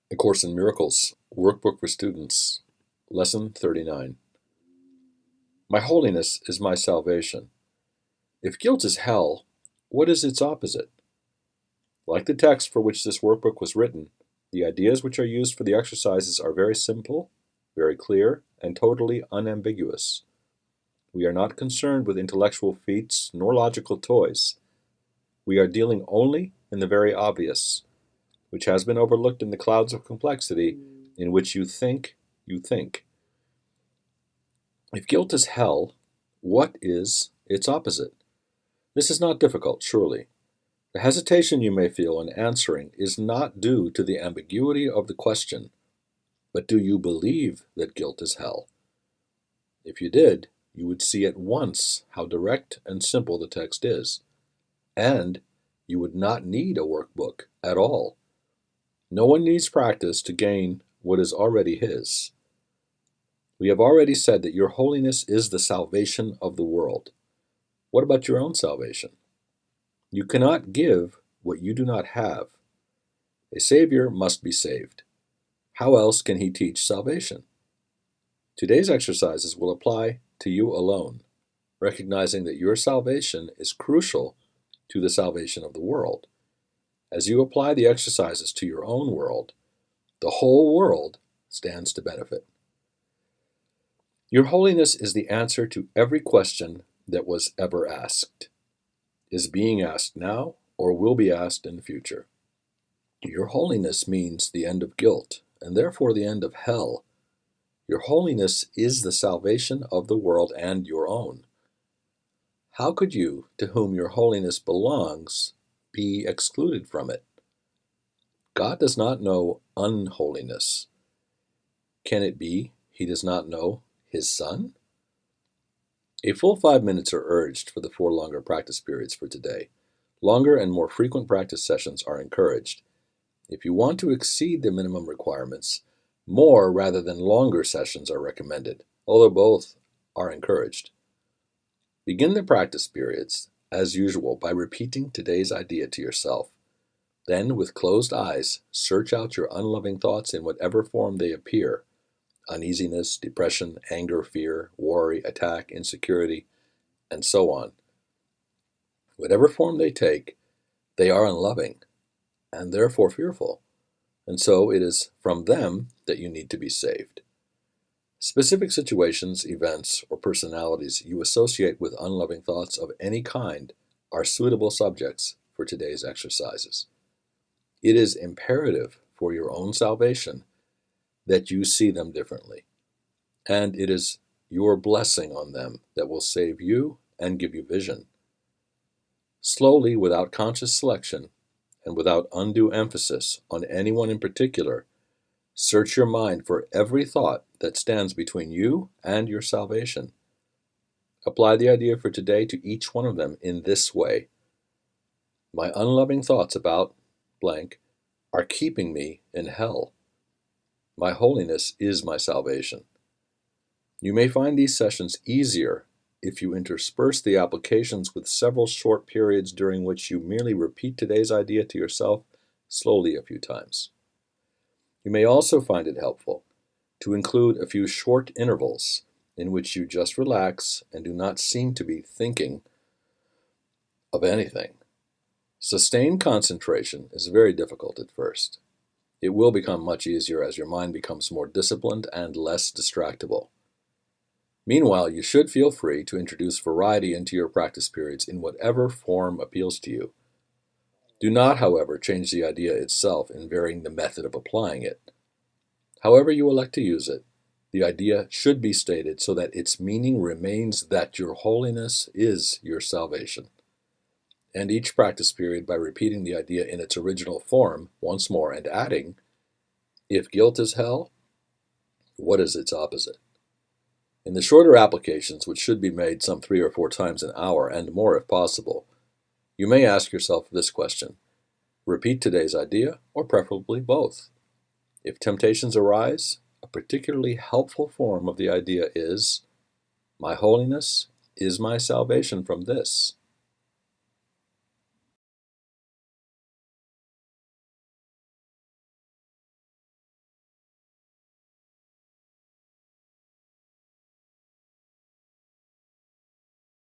A Course in Miracles, Workbook for Students, Lesson 39. My holiness is my salvation. If guilt is hell, what is its opposite? Like the text for which this workbook was written, the ideas which are used for the exercises are very simple, very clear, and totally unambiguous. We are not concerned with intellectual feats nor logical toys. We are dealing only in the very obvious, which has been overlooked in the clouds of complexity in which you think you think. If guilt is hell, what is its opposite? This is not difficult, surely. The hesitation you may feel in answering is not due to the ambiguity of the question, but do you believe that guilt is hell? If you did, you would see at once how direct and simple the text is, and you would not need a workbook at all. No one needs practice to gain what is already his. We have already said that your holiness is the salvation of the world. What about your own salvation? You cannot give what you do not have. A Savior must be saved. How else can he teach salvation? Today's exercises will apply to you alone, recognizing that your salvation is crucial to the salvation of the world. As you apply the exercises to your own world, the whole world stands to benefit. Your holiness is the answer to every question that was ever asked, is being asked now, or will be asked in the future. Your holiness means the end of guilt, and therefore the end of hell. Your holiness is the salvation of the world and your own. How could you, to whom your holiness belongs, be excluded from it? God does not know unholiness. Can it be he does not know his Son? A full 5 minutes are urged for the 4 longer practice periods for today. Longer and more frequent practice sessions are encouraged. If you want to exceed the minimum requirements, more rather than longer sessions are recommended, although both are encouraged. Begin the practice periods, as usual, by repeating today's idea to yourself. Then, with closed eyes, search out your unloving thoughts in whatever form they appear: uneasiness, depression, anger, fear, worry, attack, insecurity, and so on. Whatever form they take, they are unloving and therefore fearful, and so it is from them that you need to be saved. Specific situations, events, or personalities you associate with unloving thoughts of any kind are suitable subjects for today's exercises. It is imperative for your own salvation that you see them differently, and it is your blessing on them that will save you and give you vision. Slowly, without conscious selection, and without undue emphasis on anyone in particular, search your mind for every thought that stands between you and your salvation. Apply the idea for today to each one of them in this way: my unloving thoughts about blank are keeping me in hell. My holiness is my salvation. You may find these sessions easier if you intersperse the applications with several short periods during which you merely repeat today's idea to yourself slowly a few times. You may also find it helpful to include a few short intervals in which you just relax and do not seem to be thinking of anything. Sustained concentration is very difficult at first. It will become much easier as your mind becomes more disciplined and less distractible. Meanwhile, you should feel free to introduce variety into your practice periods in whatever form appeals to you. Do not, however, change the idea itself in varying the method of applying it. However you elect to use it, the idea should be stated so that its meaning remains that your holiness is your salvation. And each practice period by repeating the idea in its original form once more and adding, if guilt is hell, what is its opposite? In the shorter applications, which should be made some 3 or 4 times an hour and more if possible, you may ask yourself this question: repeat today's idea, or preferably both. If temptations arise, a particularly helpful form of the idea is, my holiness is my salvation from this.